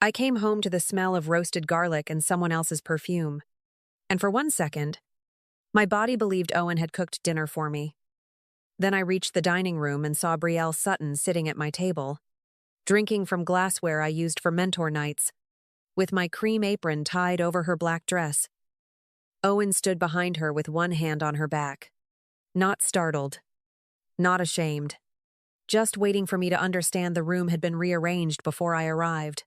I came home to the smell of roasted garlic and someone else's perfume. And for 1 second, my body believed Owen had cooked dinner for me. Then I reached the dining room and saw Brielle Sutton sitting at my table, drinking from glassware I used for mentor nights, with my cream apron tied over her black dress. Owen stood behind her with one hand on her back. Not startled. Not ashamed. Just waiting for me to understand the room had been rearranged before I arrived.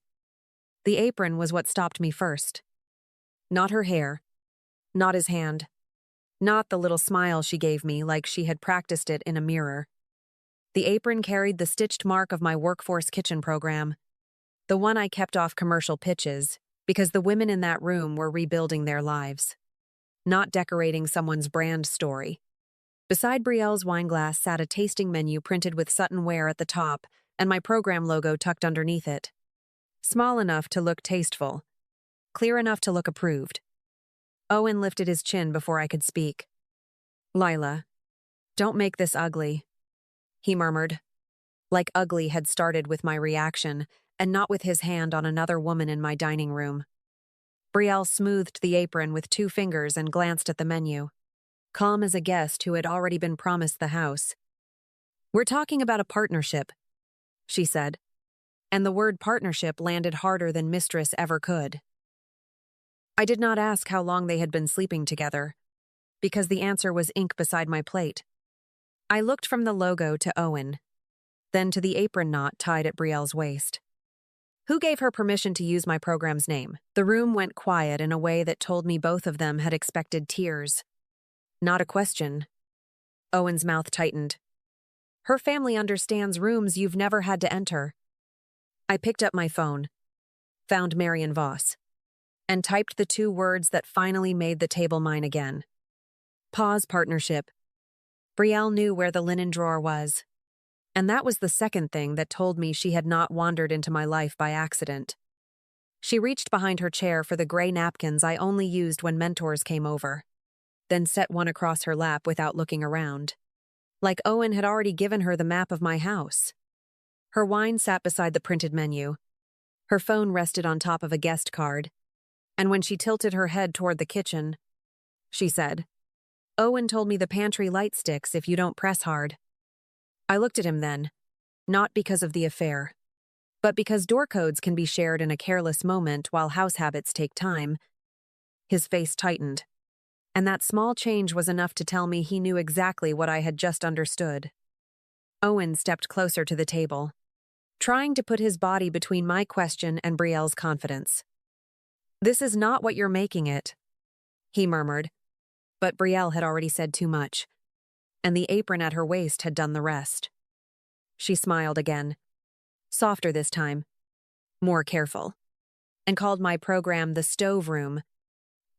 The apron was what stopped me first. Not her hair. Not his hand. Not the little smile she gave me like she had practiced it in a mirror. The apron carried the stitched mark of my workforce kitchen program, the one I kept off commercial pitches because the women in that room were rebuilding their lives, not decorating someone's brand story. Beside Brielle's wineglass sat a tasting menu printed with Sutton Ware at the top and my program logo tucked underneath it. Small enough to look tasteful, clear enough to look approved. Owen lifted his chin before I could speak. "Lila, don't make this ugly," he murmured, like ugly had started with my reaction and not with his hand on another woman in my dining room. Brielle smoothed the apron with 2 fingers and glanced at the menu, calm as a guest who had already been promised the house. "We're talking about a partnership," she said, and the word partnership landed harder than mistress ever could. I did not ask how long they had been sleeping together, because the answer was ink beside my plate. I looked from the logo to Owen, then to the apron knot tied at Brielle's waist. Who gave her permission to use my program's name? The room went quiet in a way that told me both of them had expected tears. Not a question. Owen's mouth tightened. "Her family understands rooms you've never had to enter." I picked up my phone, found Marion Voss, and typed the 2 words that finally made the table mine again. Pause partnership. Brielle knew where the linen drawer was, and that was the second thing that told me she had not wandered into my life by accident. She reached behind her chair for the gray napkins I only used when mentors came over, then set one across her lap without looking around, like Owen had already given her the map of my house. Her wine sat beside the printed menu. Her phone rested on top of a guest card, and when she tilted her head toward the kitchen, she said, "Owen told me the pantry light sticks if you don't press hard." I looked at him then, not because of the affair, but because door codes can be shared in a careless moment while house habits take time. His face tightened, and that small change was enough to tell me he knew exactly what I had just understood. Owen stepped closer to the table, trying to put his body between my question and Brielle's confidence. "This is not what you're making it," he murmured, but Brielle had already said too much, and the apron at her waist had done the rest. She smiled again, softer this time, more careful, and called my program the stove room,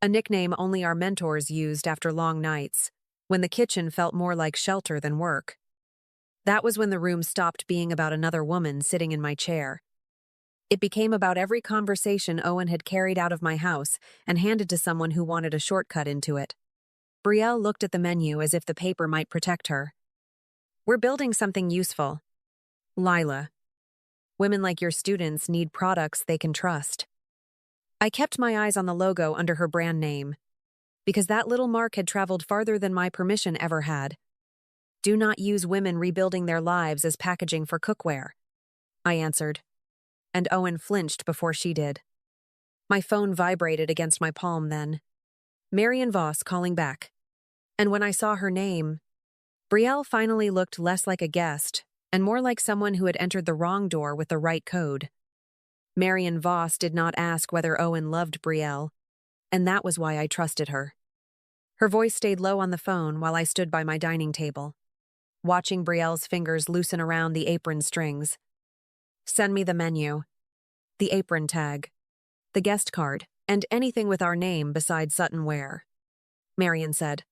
a nickname only our mentors used after long nights, when the kitchen felt more like shelter than work. That was when the room stopped being about another woman sitting in my chair. It became about every conversation Owen had carried out of my house and handed to someone who wanted a shortcut into it. Brielle looked at the menu as if the paper might protect her. "We're building something useful. Lila. Women like your students need products they can trust." I kept my eyes on the logo under her brand name, because that little mark had traveled farther than my permission ever had. "Do not use women rebuilding their lives as packaging for cookware," I answered, and Owen flinched before she did. My phone vibrated against my palm then. Marion Voss calling back. And when I saw her name, Brielle finally looked less like a guest and more like someone who had entered the wrong door with the right code. Marion Voss did not ask whether Owen loved Brielle, and that was why I trusted her. Her voice stayed low on the phone while I stood by my dining table, watching Brielle's fingers loosen around the apron strings. "Send me the menu, the apron tag, the guest card, and anything with our name besides Sutton Ware," Marion said.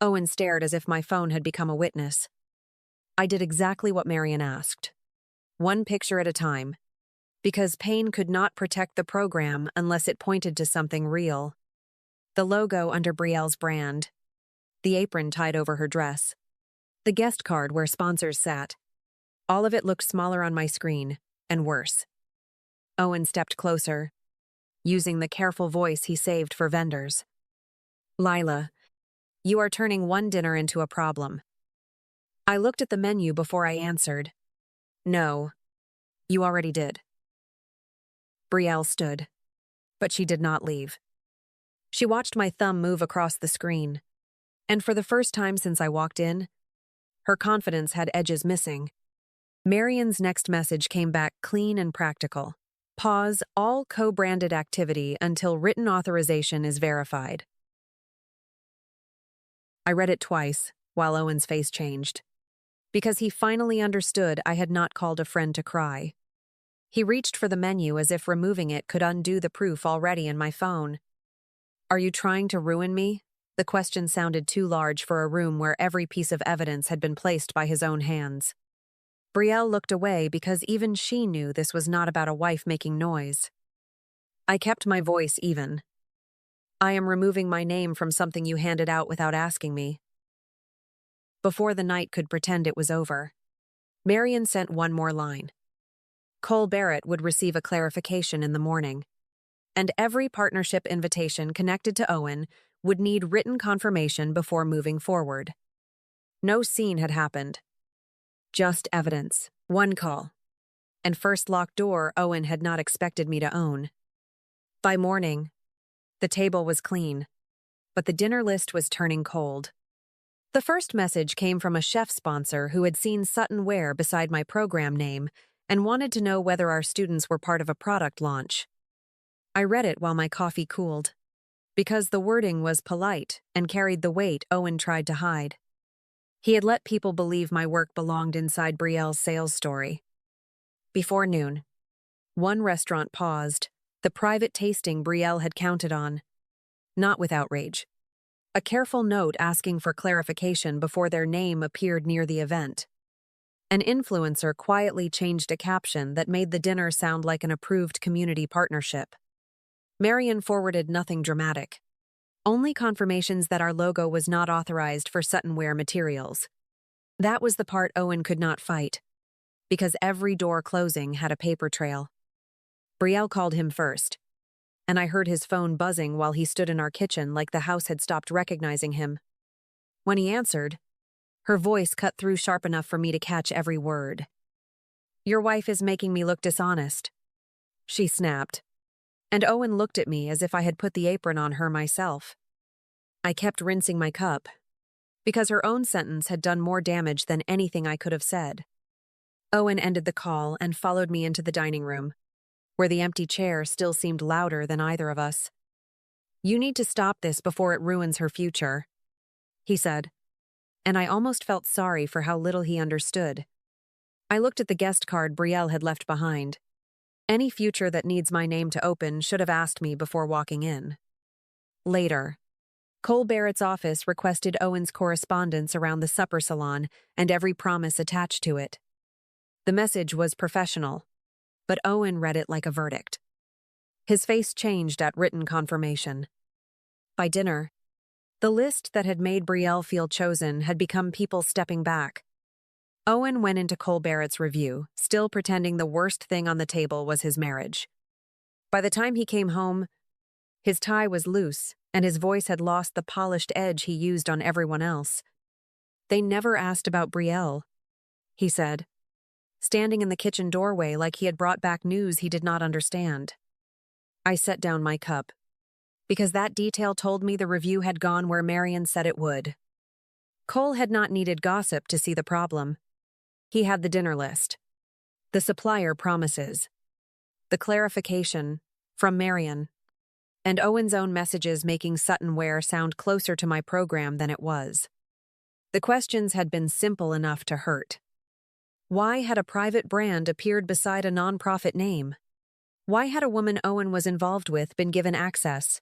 Owen stared as if my phone had become a witness. I did exactly what Marion asked. One picture at a time, because pain could not protect the program unless it pointed to something real. The logo under Brielle's brand, the apron tied over her dress, the guest card where sponsors sat. All of it looked smaller on my screen, and worse. Owen stepped closer, using the careful voice he saved for vendors. Lila, you are turning one dinner into a problem. I looked at the menu before I answered. No, you already did. Brielle stood, but she did not leave. She watched my thumb move across the screen, and for the first time since I walked in, her confidence had edges missing. Marion's next message came back clean and practical. Pause all co-branded activity until written authorization is verified. I read it twice, while Owen's face changed, because he finally understood I had not called a friend to cry. He reached for the menu as if removing it could undo the proof already in my phone. Are you trying to ruin me? The question sounded too large for a room where every piece of evidence had been placed by his own hands. Brielle looked away because even she knew this was not about a wife making noise. I kept my voice even. I am removing my name from something you handed out without asking me. Before the night could pretend it was over, Marion sent one more line. Cole Barrett would receive a clarification in the morning, and every partnership invitation connected to Owen would need written confirmation before moving forward. No scene had happened. Just evidence, one call, and first locked door Owen had not expected me to own. By morning, the table was clean, but the dinner list was turning cold. The first message came from a chef sponsor who had seen Sutton Ware beside my program name and wanted to know whether our students were part of a product launch. I read it while my coffee cooled, because the wording was polite and carried the weight Owen tried to hide. He had let people believe my work belonged inside Brielle's sales story. Before noon, one restaurant paused, the private tasting Brielle had counted on. Not with outrage. A careful note asking for clarification before their name appeared near the event. An influencer quietly changed a caption that made the dinner sound like an approved community partnership. Marion forwarded nothing dramatic. Only confirmations that our logo was not authorized for Sutton Ware materials. That was the part Owen could not fight, because every door closing had a paper trail. Brielle called him first, and I heard his phone buzzing while he stood in our kitchen like the house had stopped recognizing him. When he answered, her voice cut through sharp enough for me to catch every word. Your wife is making me look dishonest, she snapped, and Owen looked at me as if I had put the apron on her myself. I kept rinsing my cup, because her own sentence had done more damage than anything I could have said. Owen ended the call and followed me into the dining room, where the empty chair still seemed louder than either of us. You need to stop this before it ruins her future, he said, and I almost felt sorry for how little he understood. I looked at the guest card Brielle had left behind. Any future that needs my name to open should have asked me before walking in. Later, Cole Barrett's office requested Owen's correspondence around the supper salon and every promise attached to it. The message was professional, but Owen read it like a verdict. His face changed at written confirmation. By dinner, the list that had made Brielle feel chosen had become people stepping back. Owen went into Cole Barrett's review, still pretending the worst thing on the table was his marriage. By the time he came home, his tie was loose, and his voice had lost the polished edge he used on everyone else. They never asked about Brielle, he said, standing in the kitchen doorway like he had brought back news he did not understand. I set down my cup, because that detail told me the review had gone where Marion said it would. Cole had not needed gossip to see the problem. He had the dinner list, the supplier promises, the clarification from Marion, and Owen's own messages making Sutton Ware sound closer to my program than it was. The questions had been simple enough to hurt. Why had a private brand appeared beside a nonprofit name? Why had a woman Owen was involved with been given access?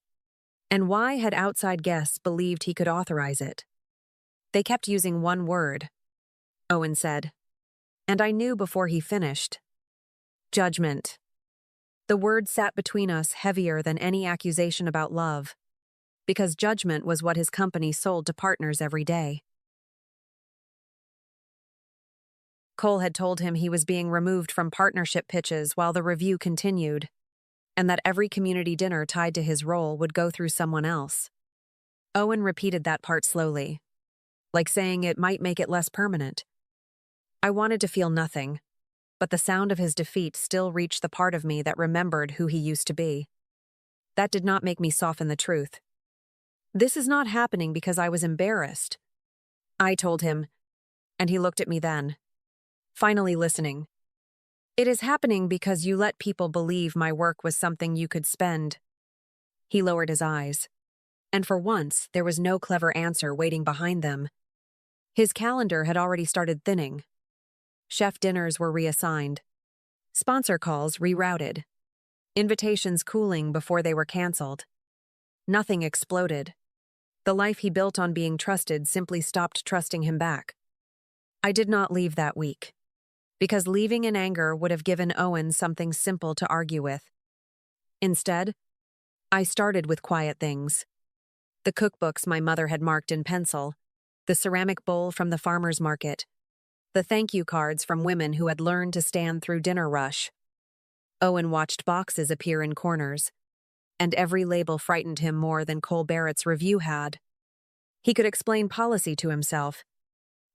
And why had outside guests believed he could authorize it? They kept using one word, Owen said, and I knew before he finished. Judgment. The word sat between us heavier than any accusation about love, because judgment was what his company sold to partners every day. Cole had told him he was being removed from partnership pitches while the review continued, and that every community dinner tied to his role would go through someone else. Owen repeated that part slowly, like saying it might make it less permanent. I wanted to feel nothing, but the sound of his defeat still reached the part of me that remembered who he used to be. That did not make me soften the truth. This is not happening because I was embarrassed, I told him, and he looked at me then, finally listening. It is happening because you let people believe my work was something you could spend. He lowered his eyes, and for once there was no clever answer waiting behind them. His calendar had already started thinning. Chef dinners were reassigned, sponsor calls rerouted, invitations cooling before they were canceled. Nothing exploded. The life he built on being trusted simply stopped trusting him back. I did not leave that week, because leaving in anger would have given Owen something simple to argue with. Instead, I started with quiet things. The cookbooks my mother had marked in pencil, the ceramic bowl from the farmer's market, the thank you cards from women who had learned to stand through dinner rush. Owen watched boxes appear in corners, and every label frightened him more than Cole Barrett's review had. He could explain policy to himself,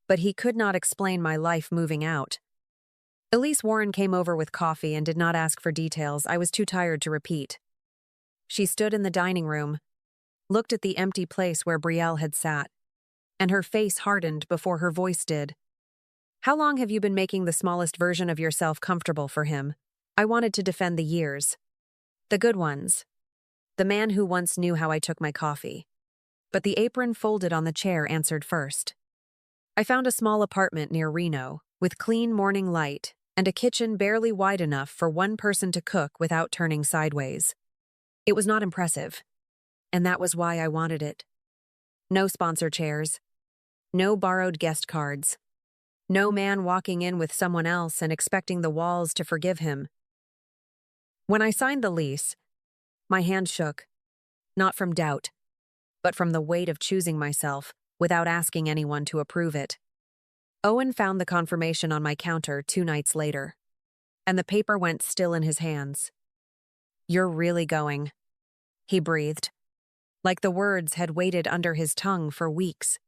but he could not explain my life moving out. Elise Warren came over with coffee and did not ask for details I was too tired to repeat. She stood in the dining room, looked at the empty place where Brielle had sat, and her face hardened before her voice did. How long have you been making the smallest version of yourself comfortable for him? I wanted to defend the years. The good ones. The man who once knew how I took my coffee. But the apron folded on the chair answered first. I found a small apartment near Reno, with clean morning light, and a kitchen barely wide enough for one person to cook without turning sideways. It was not impressive, and that was why I wanted it. No sponsor chairs. No borrowed guest cards. No man walking in with someone else and expecting the walls to forgive him. When I signed the lease, my hand shook, not from doubt, but from the weight of choosing myself without asking anyone to approve it. Owen found the confirmation on my counter 2 nights later, and the paper went still in his hands. You're really going, he breathed, like the words had waited under his tongue for weeks.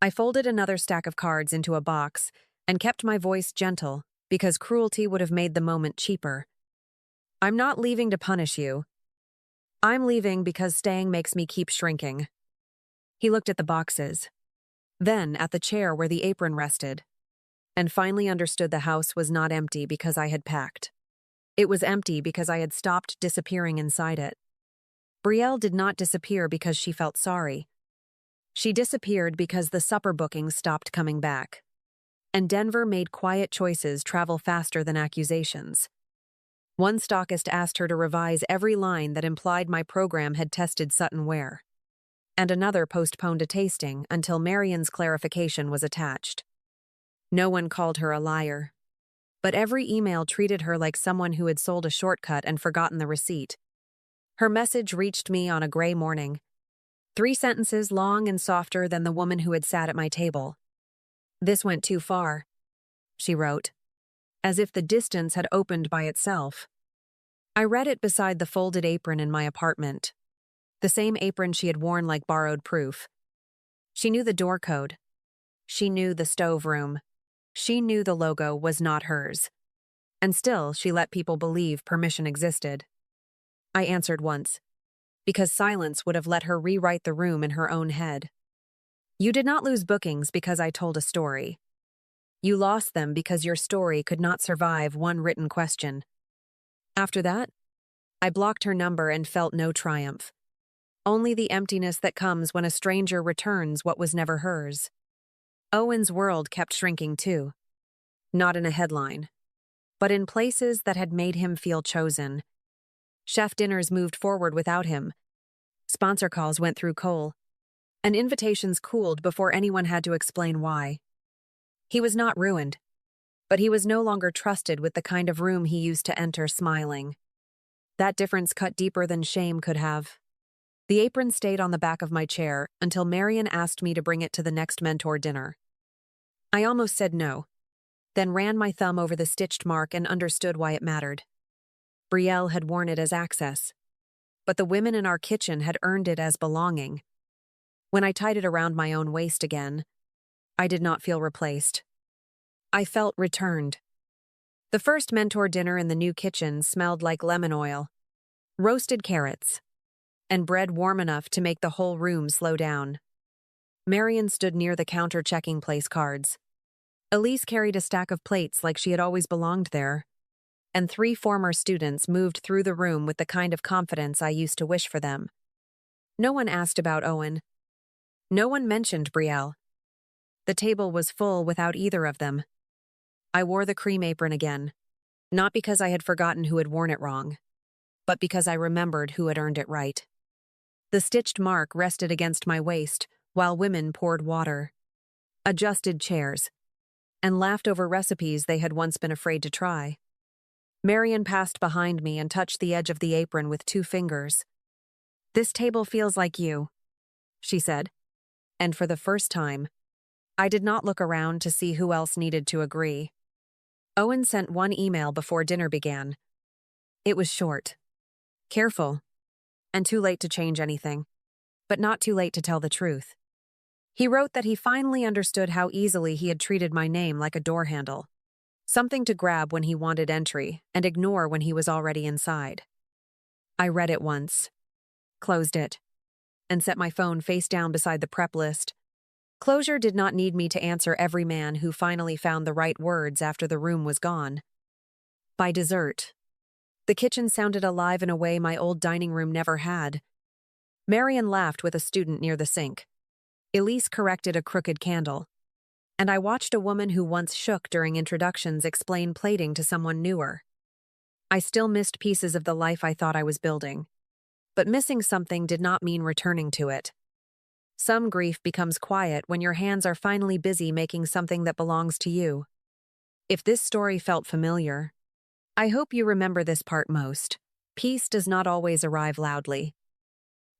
I folded another stack of cards into a box and kept my voice gentle because cruelty would have made the moment cheaper. I'm not leaving to punish you. I'm leaving because staying makes me keep shrinking. He looked at the boxes, then at the chair where the apron rested, and finally understood the house was not empty because I had packed. It was empty because I had stopped disappearing inside it. Brielle did not disappear because she felt sorry. She disappeared because the supper bookings stopped coming back. And Denver made quiet choices travel faster than accusations. One stockist asked her to revise every line that implied my program had tested Sutton ware. And another postponed a tasting until Marion's clarification was attached. No one called her a liar. But every email treated her like someone who had sold a shortcut and forgotten the receipt. Her message reached me on a gray morning. 3 sentences long and softer than the woman who had sat at my table. This went too far, she wrote, as if the distance had opened by itself. I read it beside the folded apron in my apartment, the same apron she had worn like borrowed proof. She knew the door code. She knew the stove room. She knew the logo was not hers. And still, she let people believe permission existed. I answered once, because silence would have let her rewrite the room in her own head. You did not lose bookings because I told a story. You lost them because your story could not survive one written question. After that, I blocked her number and felt no triumph. Only the emptiness that comes when a stranger returns what was never hers. Owen's world kept shrinking too. Not in a headline, but in places that had made him feel chosen. Chef dinners moved forward without him. Sponsor calls went through Cole, and invitations cooled before anyone had to explain why. He was not ruined, but he was no longer trusted with the kind of room he used to enter smiling. That difference cut deeper than shame could have. The apron stayed on the back of my chair until Marion asked me to bring it to the next mentor dinner. I almost said no, then ran my thumb over the stitched mark and understood why it mattered. Brielle had worn it as access, but the women in our kitchen had earned it as belonging. When I tied it around my own waist again, I did not feel replaced. I felt returned. The first mentor dinner in the new kitchen smelled like lemon oil, roasted carrots, and bread warm enough to make the whole room slow down. Marion stood near the counter checking place cards. Elise carried a stack of plates like she had always belonged there, and 3 former students moved through the room with the kind of confidence I used to wish for them. No one asked about Owen. No one mentioned Brielle. The table was full without either of them. I wore the cream apron again, not because I had forgotten who had worn it wrong, but because I remembered who had earned it right. The stitched mark rested against my waist while women poured water, adjusted chairs, and laughed over recipes they had once been afraid to try. Marion passed behind me and touched the edge of the apron with 2 fingers. "This table feels like you," she said, and for the first time, I did not look around to see who else needed to agree. Owen sent 1 email before dinner began. It was short, careful, and too late to change anything, but not too late to tell the truth. He wrote that he finally understood how easily he had treated my name like a door handle, something to grab when he wanted entry and ignore when he was already inside. I read it once, closed it, and set my phone face down beside the prep list. Closure did not need me to answer every man who finally found the right words after the room was gone. By dessert, the kitchen sounded alive in a way my old dining room never had. Marion laughed with a student near the sink. Elise corrected a crooked candle, and I watched a woman who once shook during introductions explain plating to someone newer. I still missed pieces of the life I thought I was building, but missing something did not mean returning to it. Some grief becomes quiet when your hands are finally busy making something that belongs to you. If this story felt familiar, I hope you remember this part most. Peace does not always arrive loudly.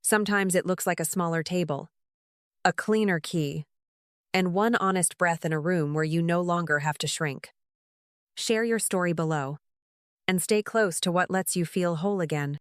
Sometimes it looks like a smaller table, a cleaner key, and 1 honest breath in a room where you no longer have to shrink. Share your story below, and stay close to what lets you feel whole again.